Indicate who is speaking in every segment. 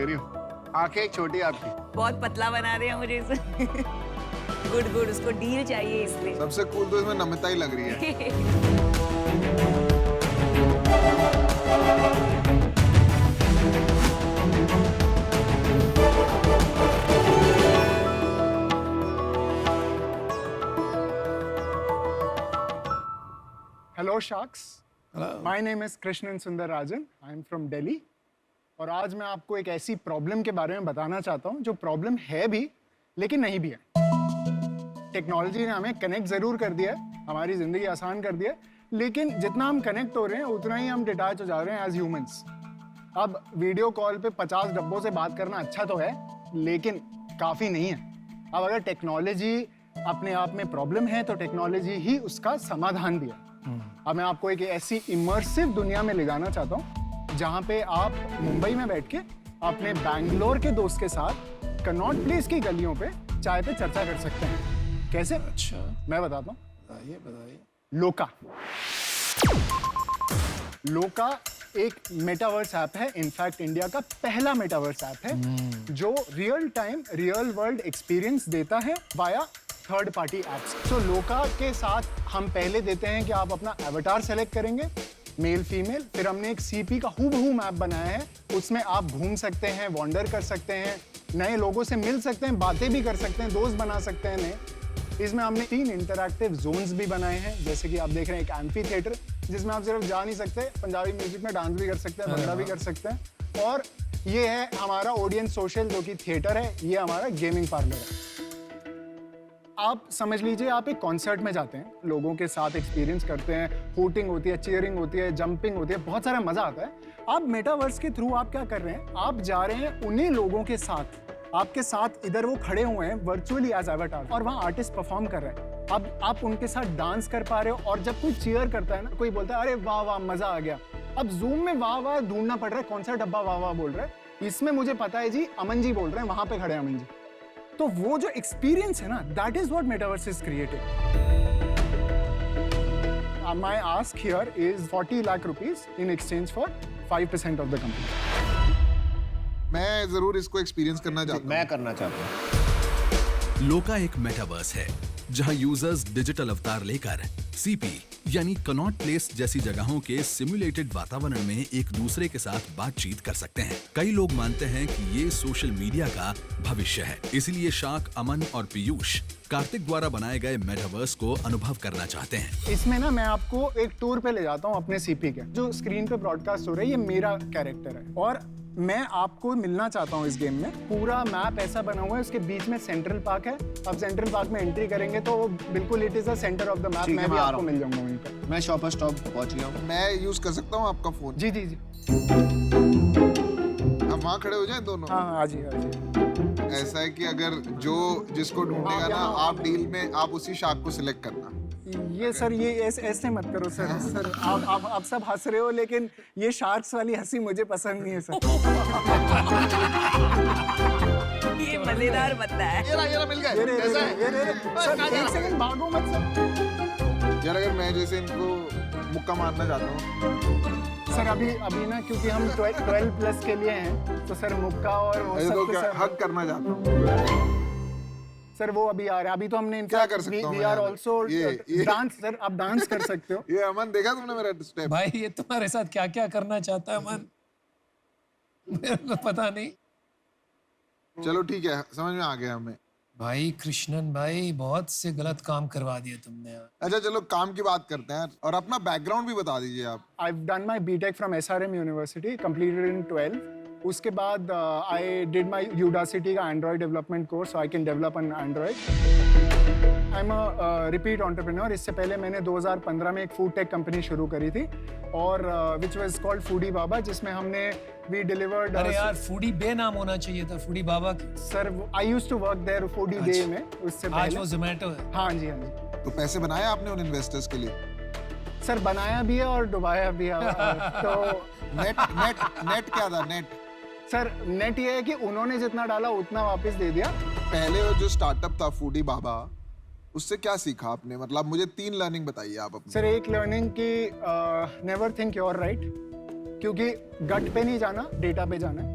Speaker 1: लग रही हूँ। आंखें छोटी आपकी।
Speaker 2: बहुत पतला बना रहे हैं मुझे इसे। गुड गुड, उसको डील चाहिए इसलिए।
Speaker 1: सबसे कूल तो इसमें नम्रता ही लग रही है।
Speaker 3: Hello Sharks. Hello. My name is Krishnan Sundararajan. I am from Delhi. और आज मैं आपको एक ऐसी प्रॉब्लम के बारे में बताना चाहता हूँ जो प्रॉब्लम है भी लेकिन नहीं भी है। टेक्नोलॉजी ने हमें कनेक्ट ज़रूर कर दिया है, हमारी ज़िंदगी आसान कर दिया है, लेकिन जितना हम कनेक्ट हो रहे हैं उतना ही हम डिटैच हो जा रहे हैं एज ह्यूमंस। अब वीडियो कॉल पे 50 डब्बों से बात करना अच्छा तो है, लेकिन काफ़ी नहीं है। अब अगर टेक्नोलॉजी अपने आप में प्रॉब्लम है तो टेक्नोलॉजी ही उसका समाधान भी है। अब मैं आपको एक ऐसी इमर्सिव दुनिया में ले जाना चाहता हूँ जहाँ पे आप मुंबई में बैठ के अपने बैंगलोर के दोस्त के साथ कनॉट प्लेस की गलियों पे चाय पे चर्चा कर सकते हैं। कैसे?
Speaker 4: अच्छा,
Speaker 3: मैं बताता हूँ।
Speaker 4: बताइए।
Speaker 3: लोका। लोका एक मेटावर्स ऐप है, इनफैक्ट इंडिया का पहला मेटावर्स ऐप है जो real time real world experience देता है वाया थर्ड पार्टी एप्स। तो लोका के साथ हम पहले देते हैं कि आप अपना एवटार सेलेक्ट करेंगे, मेल फीमेल, फिर हमने एक सीपी का हूबहू मैप बनाया है, उसमें आप घूम सकते हैं, वॉन्डर कर सकते हैं, नए लोगों से मिल सकते हैं, बातें भी कर सकते हैं, दोस्त बना सकते हैं नए। इसमें हमने 3 इंटरैक्टिव जोन्स भी बनाए हैं, जैसे कि आप देख रहे हैं एक एम्फी थिएटर जिसमें आप सिर्फ जा नहीं सकते, पंजाबी म्यूजिक में डांस भी कर सकते हैं, भंगड़ा भी कर सकते हैं। और ये है हमारा ऑडियंस सोशल जो कि थिएटर है, ये हमारा गेमिंग पार्लर है। आप समझ लीजिए आप एक कॉन्सर्ट में जाते हैं, लोगों के साथ एक्सपीरियंस करते हैं, हूटिंग होती है, चीयरिंग होती है, जंपिंग होती है, बहुत सारा मजा आता है। आप मेटावर्स के थ्रू आप क्या कर रहे हैं, आप जा रहे हैं उन्हीं लोगों के साथ, आपके साथ इधर वो खड़े हुए हैं वर्चुअली एज एवटार, और वहाँ आर्टिस्ट परफॉर्म कर रहे हैं। अब आप उनके साथ डांस कर पा रहे हो, और जब कोई चीयर करता है ना, कोई बोलता है अरे वाह वाह मजा आ गया, अब जूम में वाह वाह ढूंढना पड़ रहा है, कौन सा डब्बा वाह वाह बोल रहा है। इसमें मुझे पता है जी अमन जी बोल रहे हैं, वहां पे खड़े हैं अमन जी। तो वो जो एक्सपीरियंस है ना, that is what metaverse is creating. My ask here is 40 lakh rupees in exchange for 5% of the company.
Speaker 1: मैं जरूर इसको एक्सपीरियंस करना चाहता हूँ।
Speaker 4: मैं करना चाहता हूँ।
Speaker 5: लोका एक मेटावर्स है जहां यूजर्स डिजिटल अवतार लेकर सीपी यानी कनॉट प्लेस जैसी जगहों के सिमुलेटेड वातावरण में एक दूसरे के साथ बातचीत कर सकते हैं। कई लोग मानते हैं कि ये सोशल मीडिया का भविष्य है, इसलिए शाक, अमन और पीयूष कार्तिक द्वारा बनाए गए मेटावर्स को अनुभव करना चाहते हैं।
Speaker 3: इसमें ना मैं आपको एक टूर पे ले जाता हूँ अपने सीपी के, जो स्क्रीन पे ब्रॉडकास्ट हो रहा है, ये मेरा कैरेक्टर है और मैं आपको मिलना चाहता हूँ इस गेम में। पूरा मैप ऐसा बना हुआ है, उसके बीच में सेंट्रल पार्क है। अब सेंट्रल पार्क में एंट्री करेंगे तो बिल्कुल it is the centre of the map. मैं भी आपको मिल जाऊंगा वहीं पर।
Speaker 4: मैं शॉपर स्टॉप पहुंच गया हूँ।
Speaker 1: मैं यूज कर सकता हूँ आपका फोन?
Speaker 3: जी जी जी,
Speaker 1: हम वहाँ खड़े हो जाएं दोनों?
Speaker 3: हाँ आ जाइए।
Speaker 1: ऐसा है कि अगर जो जिसको ढूंढेगा ना, आप डील में आप उसी शार्क को सिलेक्ट करना।
Speaker 3: ये सर, ये ऐसे मत करो सर। सर आप सब हंस रहे हो, लेकिन ये शार्क्स वाली हंसी मुझे पसंद नहीं है सर।
Speaker 2: ये मजेदार बंदा है।
Speaker 1: ये मिल गए। कैसा है?
Speaker 3: सर एक सेकंड भागो मत सर।
Speaker 1: यार अगर मैं जैसे इनको मुक्का मारना चाहता हूँ
Speaker 3: सर, अभी ना क्योंकि हम 12 प्लस के लिए हैं, तो सर मुक्का और वो सब
Speaker 1: तो
Speaker 3: तो सर
Speaker 1: हक करना चाहता हूँ।
Speaker 3: सर वो अभी आ रहे हैं। अभी तो हमने
Speaker 1: क्या कर सकता हूँ?
Speaker 3: We are also dance. Sir आप डांस कर सकते हो।
Speaker 1: ये अमन, देखा तुमने मेरा स्टेप?
Speaker 6: भाई ये तुम्हारे साथ क्या क्या करना चाहता है अमन, मेरे को पता नहीं।
Speaker 1: चलो ठीक है, समझ में आ गया हमें।
Speaker 6: भाई कृष्णन भाई, बहुत से गलत काम करवा दिए तुमने यार।
Speaker 1: अच्छा चलो काम की बात करते हैं, और अपना बैकग्राउंड भी बता दीजिए आप।
Speaker 3: I've done my BTech from SRM University, completed in 12. उसके बाद I did my Udacity का Android development course, so I can develop on Android. I'm a repeat entrepreneur. इससे पहले मैंने 2015 में एक फूड टेक कंपनी शुरू करी थी, और which was called Foodie Baba, जिसमें हमने we delivered.
Speaker 6: अरे यार फूडी बे नाम होना चाहिए था, फूडी बाबा की।
Speaker 3: Sir I used to work there Foodie Bay में उससे
Speaker 6: आज
Speaker 3: पहले।
Speaker 6: वो जोमेटो है।
Speaker 3: हाँ जी हाँ जी।
Speaker 1: तो पैसे बनाए आपने उन इन्वेस्टर्स के लिए?
Speaker 3: सर बनाया भी है और डुबाया भी है। तो
Speaker 1: नेट क्या था? नेट
Speaker 3: सर नेट ये है कि उन्होंने जितना डाला उतना वापस दे दिया।
Speaker 1: पहले वो जो स्टार्टअप था फूडी बाबा, उससे क्या सीखा आपने? मतलब मुझे 3 लर्निंग बताइए आप अपनी।
Speaker 3: सर एक लर्निंग की नेवर थिंक योर राइट, क्योंकि गट पे नहीं जाना, डेटा पे जाना है।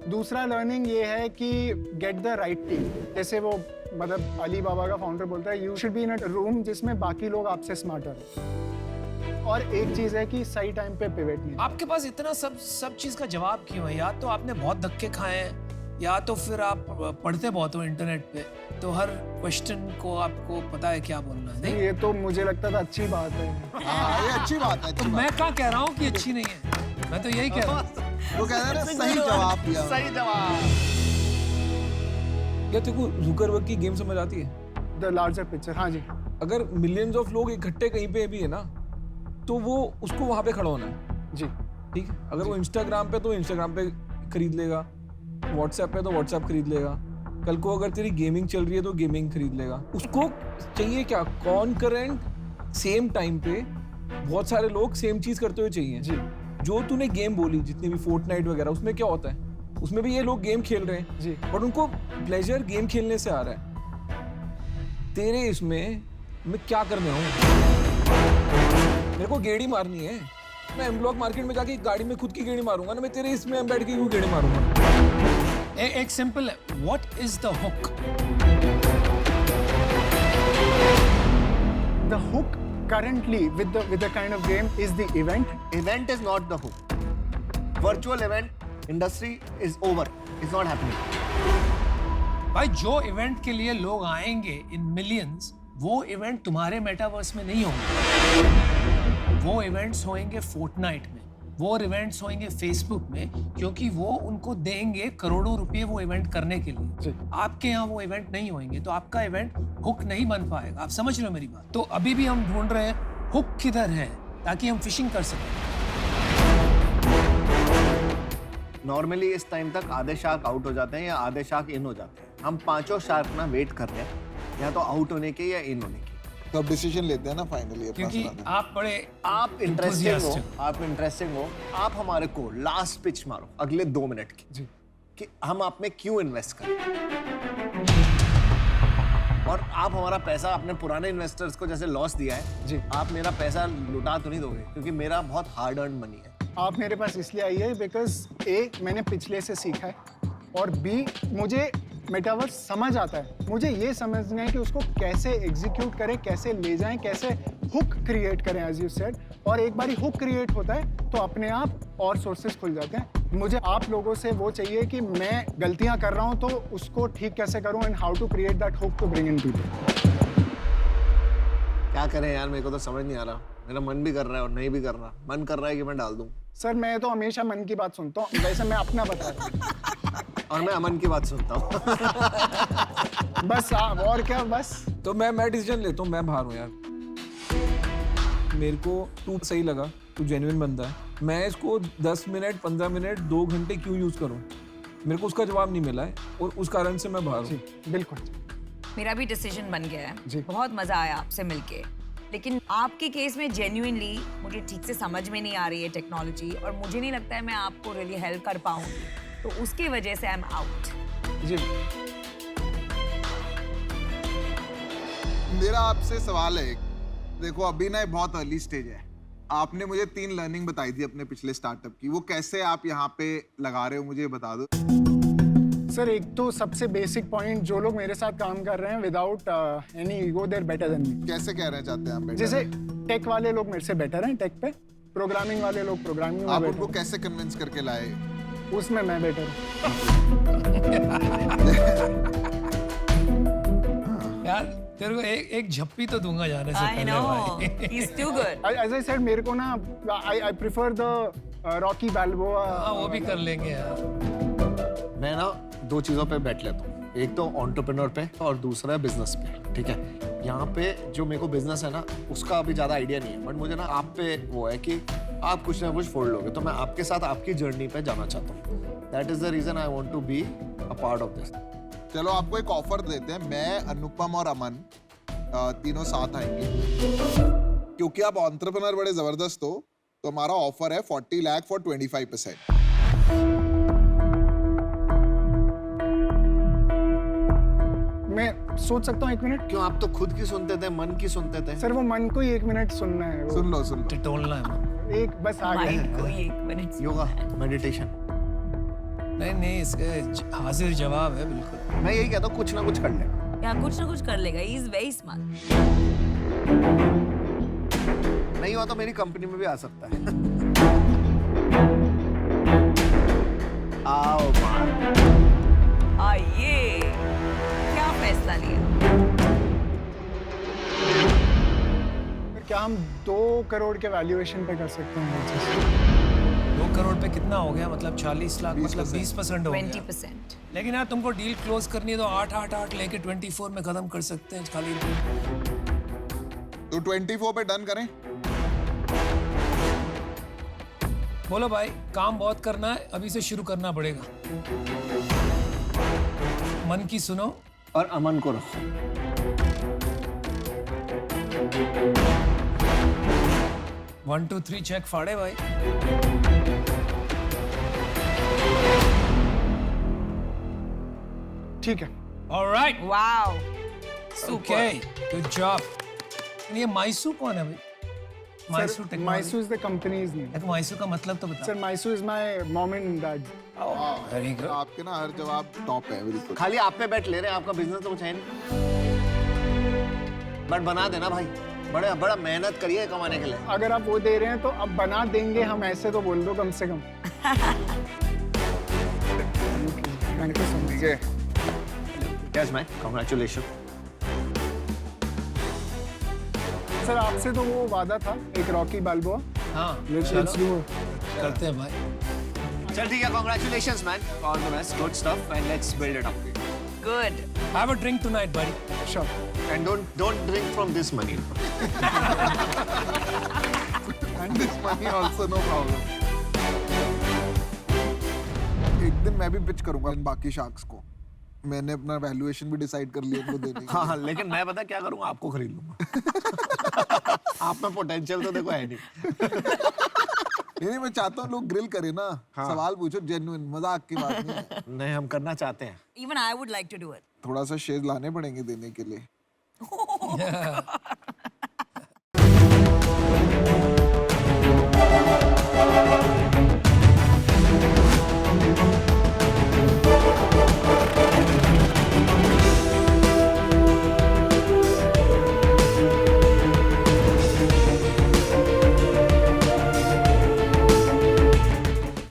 Speaker 3: दूसरा लर्निंग ये है कि गेट द राइट टीम। जैसे वो मतलब अली बाबा का फाउंडर बोलता है, you should be in a room जिसमें बाकी लोग आपसे स्मार्टर हो। और एक चीज है कि सही टाइम पे पिवट नहीं।
Speaker 6: आपके पास इतना सब चीज का जवाब क्यों है? या तो आपने बहुत धक्के खाए हैं, या तो फिर आप पढ़ते बहुत हो इंटरनेट पे, तो हर क्वेश्चन को आपको पता है क्या बोलना है। नहीं,
Speaker 3: ये तो मुझे लगता था अच्छी बात है।
Speaker 1: हाँ, ये अच्छी बात है।
Speaker 6: तो मैं क्या कह रहा हूँ कि अच्छी नहीं है, मैं तो यही कह रहा हूँ।
Speaker 1: वो कह रहे हैं ना, सही जवाब दिया।
Speaker 4: सही जवाब।
Speaker 7: क्या तेरे को जुकरबर्ग की गेम समझ आती है?
Speaker 3: द लार्जर पिक्चर, हाँ जी।
Speaker 7: अगर मिलियंस ऑफ लोग इकट्ठे कहीं पे भी है ना, तो वो उसको वहां पे खड़ा होना है।
Speaker 3: जी
Speaker 7: ठीक है, अगर वो इंस्टाग्राम पे तो इंस्टाग्राम पे खरीद लेगा, व्हाट्सएप पे तो व्हाट्सएप खरीद लेगा, कल को अगर तेरी गेमिंग चल रही है तो गेमिंग खरीद लेगा। उसको चाहिए क्या? कॉन्करेंट सेम टाइम पे बहुत सारे लोग सेम चीज करते हुए चाहिए।
Speaker 3: जी
Speaker 7: जो तूने गेम बोली, जितनी भी फोर्टनाइट वगैरह, उसमें क्या होता है? उसमें भी ये लोग गेम खेल रहे हैं
Speaker 3: जी।
Speaker 7: बट उनको प्लेजर गेम खेलने से आ रहा है। तेरे इसमें मैं क्या करने आऊं? मेरे को गेड़ी मारनी है, मैं एम ब्लॉक मार्केट में जाके गाड़ी में खुद की गेड़ी मारूंगा ना। मैं तेरे इसमें बैठ के क्यों गेड़ी मारूंगा?
Speaker 6: एक सिंपल है, what is the hook?
Speaker 3: The hook currently with the kind of game is the event.
Speaker 4: Event is not the hook. Virtual event industry is over. It's not happening.
Speaker 6: भाई जो इवेंट के लिए लोग आएंगे इन मिलियंस, वो event तुम्हारे metaverse में नहीं होंगे। वो इवेंट्स होंगे फोर्टनाइट में, वो इवेंट्स होंगे फेसबुक में, क्योंकि वो उनको देंगे करोड़ों रुपए वो इवेंट करने के लिए। आपके यहाँ वो इवेंट नहीं होंगे, तो आपका इवेंट हुक नहीं बन पाएगा। आप समझ रहे हो मेरी बात? तो अभी भी हम ढूंढ रहे हैं हुक किधर है, ताकि हम फिशिंग कर सकें।
Speaker 4: नॉर्मली इस टाइम तक आधे शार्क आउट हो जाते हैं या आधे शार्क इन हो जाते हैं। हम पांचों शार्क ना वेट कर रहे हैं, या तो आउट होने के या इन होने के।
Speaker 1: तो अब डिसीजन लेते हैं ना फाइनली।
Speaker 6: क्योंकि आप बड़े
Speaker 4: आप इंटरेस्टिंग हो,
Speaker 6: enthusiastic।
Speaker 4: आप इंटरेस्टिंग हो, आप हमारे को लास्ट पिच मारो अगले 2 मिनट की
Speaker 3: जी।
Speaker 4: कि हम आप में क्यों इन्वेस्ट करें, और आप हमारा पैसा अपने पुराने इन्वेस्टर्स को जैसे लॉस दिया है
Speaker 3: जी।
Speaker 4: आप मेरा पैसा लुटा तो नहीं दोगे, क्योंकि मेरा बहुत हार्ड अर्न मनी है।
Speaker 3: आप मेरे पास इसलिए आई है बिकॉज ए मैंने पिछले से सीखा है, और बी मुझे मेटावर्स समझ आता है। मुझे ये समझना है कि उसको कैसे एग्जीक्यूट करें, कैसे ले जाएं, कैसे हुक क्रिएट करें एज यू सेड। और एक बार हुक क्रिएट होता है तो अपने आप और सोर्सेज खुल जाते हैं। मुझे आप लोगों से वो चाहिए कि मैं गलतियां कर रहा हूं तो उसको ठीक कैसे करूं, and how to create that hook to bring in people.
Speaker 4: क्या करें यार, मेरे को तो समझ नहीं आ रहा। मेरा मन भी कर रहा है और नहीं भी कर रहा। मन कर रहा है कि मैं डाल दूं।
Speaker 3: सर मैं तो हमेशा मन की बात सुनता हूँ, वैसे मैं अपना बता रहा हूँ।
Speaker 4: और मैं अमन की बात सुनता हूँ।
Speaker 3: बस और क्या, बस
Speaker 7: तो मैं डिसीजन लेता हूँ। मैं बाहर हूँ यार, मेरे को तू सही लगा, तू जेन्युइन बंदा है। मैं इसको 10 मिनट 15 मिनट 2 घंटे क्यों यूज करूँ? मेरे को उसका जवाब नहीं मिला है और उस कारण से मैं बाहर हूँ।
Speaker 3: बिल्कुल।
Speaker 2: मेरा भी डिसीजन बन गया
Speaker 3: जी।
Speaker 2: है। बहुत मजा आया आपसे मिलके, लेकिन आपके केस में जेन्युइनली मुझे ठीक से समझ में नहीं आ रही है टेक्नोलॉजी, और मुझे नहीं लगता है मैं आपको रियली हेल्प कर पाऊंगी, तो उसकी वजह से आई एम आउट।
Speaker 3: जी।
Speaker 1: मेरा आपसे सवाल है, देखो अभी ना बहुत अर्ली स्टेज है। आपने मुझे 3 लर्निंग बताई थी अपने पिछले स्टार्टअप की, वो कैसे आप यहाँ पे लगा रहे हो मुझे बता दो।
Speaker 3: सर एक तो सबसे बेसिक पॉइंट, जो लोग मेरे साथ काम कर रहे हैं without any ego they are better than me.
Speaker 1: कैसे कह रहे चाहते हैं आप?
Speaker 3: जैसे टेक वाले लोग मेरे से बेटर हैं टेक पे, प्रोग्रामिंग वाले लोग प्रोग्रामिंग में
Speaker 1: आप
Speaker 3: बेटर
Speaker 1: उनको
Speaker 3: हैं।
Speaker 1: कैसे कन्विंस करके लाए?
Speaker 3: उसमें मैं बेटर हूँ।
Speaker 6: यार तेरे को एक झप्पी तो दूंगा जाने से
Speaker 2: आई
Speaker 6: पहले
Speaker 2: नो,
Speaker 6: भाई।
Speaker 2: He is too good.
Speaker 3: As I said, मेरे को ना I prefer the Rocky Balboa.
Speaker 6: हाँ, वो भी कर लेंगे यार।
Speaker 4: मैं ना 2 चीज़ों पे बैठ लेता हूँ, एक तो एंटरप्रेन्योर पे और दूसरा है बिजनेस पे। ठीक है, यहाँ पे जो मेरे को बिजनेस है ना उसका अभी ज़्यादा आइडिया नहीं है, बट मुझे ना आप पे वो है कि आप कुछ ना कुछ फोड़ लोगे, तो मैं आपके साथ आपकी जर्नी पे जाना चाहता हूँ। That is the reason I want to be a part of this.
Speaker 1: चलो आपको एक ऑफर देते हैं, मैं, अनुपम और अमन तीनों साथ आएंगे। क्योंकि आप एंटरप्रेन्योर बड़े जबरदस्त हो, तो हमारा ऑफर है 40 लाख फॉर 25%।
Speaker 3: मैं सोच सकता हूँ 1 मिनट?
Speaker 4: क्यों, आप तो खुद की सुनते थे, मन की सुनते थे।
Speaker 3: सर वो मन को ही 1 मिनट सुनना है। वो
Speaker 1: सुन लो।
Speaker 6: टिटोलना है।
Speaker 3: एक बस आ गया।
Speaker 2: माइंड को 1 मिनट।
Speaker 4: योगा, मेडिटेशन।
Speaker 6: नहीं नहीं, इसका हाजिर जवाब है बिल्कुल।
Speaker 4: मैं यही कहता हूँ कुछ ना कुछ कर ले।
Speaker 2: या कुछ ना कुछ कर लेगा, ही इज वेरी स्मार्ट।
Speaker 4: नहीं हुआ तो मेरी कंपनी में भी आ सकता है। आओ मार।
Speaker 2: आइए, क्या फैसला लिया?
Speaker 3: फिर क्या हम 2 करोड़ के वैल्यूएशन पे कर सकते हैं?
Speaker 6: 2 करोड़ पे कितना हो गया? मतलब 40 लाख, मतलब 20% हो गया।
Speaker 2: 20%।
Speaker 6: लेकिन यार तुमको डील क्लोज करनी है तो 8 लेके 24 में खत्म कर सकते हैं खाली।
Speaker 1: तो 24 पे डन करें?
Speaker 6: बोलो भाई, काम बहुत करना है, अभी से शुरू करना पड़ेगा। मन की सुनो
Speaker 4: और अमन को रखो।
Speaker 6: वन 2 3 चेक फाड़े भाई।
Speaker 3: ठीक है।
Speaker 6: Alright,
Speaker 2: wow,
Speaker 6: okay, good job. ये माइसू कौन है भाई? माइसू
Speaker 3: सर, माइसू इज द कंपनीज नेम।
Speaker 6: माइसू का मतलब तो बता।
Speaker 3: सर, माइसू is my mom and dad.
Speaker 6: Very good.
Speaker 1: आपके ना हर जवाब टॉप है, बिल्कुल।
Speaker 4: खाली आप पे बैठ ले रहे हैं, आपका बिजनेस तो कुछ है नहीं। बट बना देना भाई, बड़ा मेहनत करिए कमाने के लिए।
Speaker 3: अगर आप वो दे रहे हैं तो अब बना देंगे हम, ऐसे तो बोल दो कम से कम। Thank you so much.
Speaker 4: Yes man, congratulation.
Speaker 3: Sir, आपसे तो वो वादा था एक रॉकी बाल्बोआ।
Speaker 6: हाँ,
Speaker 3: लेट्स
Speaker 6: चलो
Speaker 3: डू।
Speaker 6: करते हैं भाई।
Speaker 4: चल ठीक है, congratulations man, all the best, good stuff and let's build it up.
Speaker 2: Good.
Speaker 6: Have a drink tonight buddy।
Speaker 3: Sure.
Speaker 4: And don't drink from this money.
Speaker 1: And this money also, no problem. एक दिन मैं भी pitch करूंगा इन बाकी sharks को। मैंने अपना valuation भी डिसाइड कर लिया इनको देने के।
Speaker 4: हाँ, लेकिन मैं पता क्या करूंगा, आपको खरीद लूंगा। आप में पोटेंशियल तो देखो है नहीं।
Speaker 1: नहीं, मैं चाहता हूँ लोग ग्रिल करे ना। सवाल पूछो जेन्युइन, मजाक की बात नहीं है।
Speaker 4: नहीं, हम करना चाहते हैं।
Speaker 2: Even I would like to do it.
Speaker 1: थोड़ा सा शेयर लाने पड़ेंगे देने के लिए।